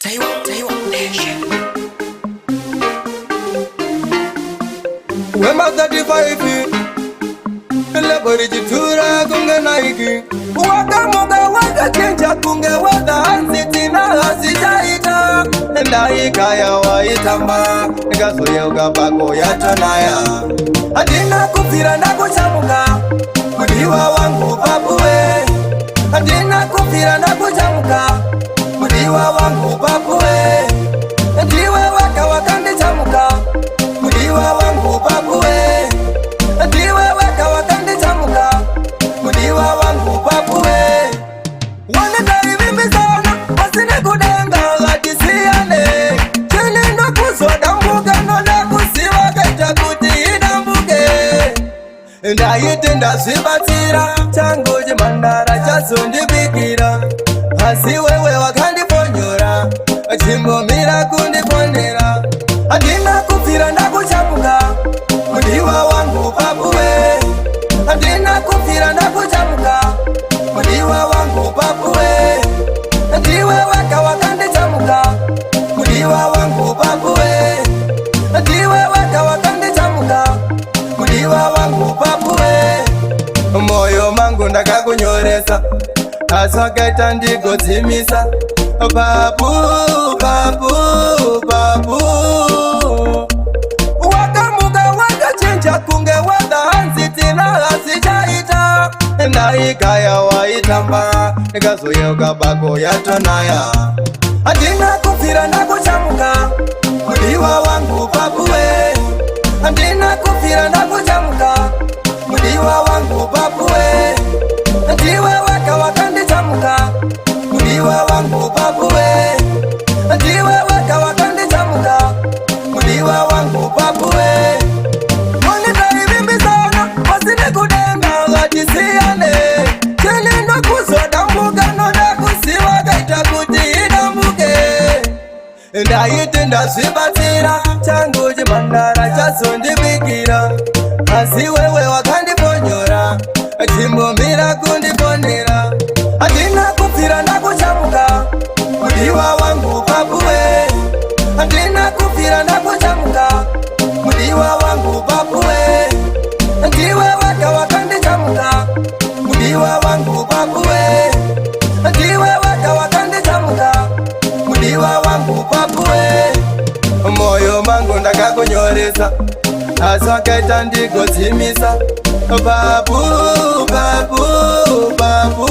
Taiwan Nation. Wema 35 Labori jitura kunge naiki Waka muga waka chenja kunge wada Hansiti na hasijaita Naika ya waitamba Nikaso yoga bako ya tonaya Adina kufira na kuchamuka Mudiwa wangu babuwe Adina kufira na kuchamuka Mudiwa wangu babuwe Ndiwe waka wakandi chamuka Mudiwa wangu babuwe Ndiwe waka wakandi chamuka Mudiwa wangu babuwe Wanadari mimi sana Wasine kudenga Gatisiane Chini ndo kusoda mbuga Nona kusiwa kaita kutiida mbuge Ndayite ndasibatira Changu jimandara Chasundi bikira Hasi wewe wakandi ponyora Chimbomira kundi ponera Adina kufira na kuchamuka Mudiwa wangu babuwe Adina kufira na kuchamuka Mudiwa wangu babuwe Ndiwe waka wakandi chamuka Mudiwa wangu babuwe Ndiwe waka wakandi chamuka Mudiwa wangu babuwe Moyo mangu ndakakunyoresa Aswakaita ndigodzimisa Babu, babu, babu Wakamuga wakachinja kunge wada Hansiti na hasijaita Naika ya waitamba Nikasoyoga bako ya tonaya Adina kufira na kuchamuka Mudiwa wangu babuwe Adina kufira na kuchamuka Mudiwa wangu babuwe Ndiwe waka wakandi chamuka Mudiwa wangu babuwe Ndiwe waka wakandi chamuka Mudiwa wangu babuwe Monitari mimbi sana Wasine kudenga Gatisiane Chini ndo kusoda mbuga Nona kusiwa kaita kutiida mbuge Ndayite ndasibatira Changu jimandara Chasundi bikira Hasi wewe wakandi ponyora Chimbomira kundi ponera Adina kufira na kuchamuka Mudiwa wangu babuwe Adina kufira na kuchamuka Mudiwa wangu babuwe Ndiwe waka wakandi chamuka Mudiwa wangu babuwe Ndiwe waka wakandi chamuka Mudiwa wangu babuwe Moyo mangu ndakakunyoresa Aswakaita ndigodzimisa Babu, babu, babu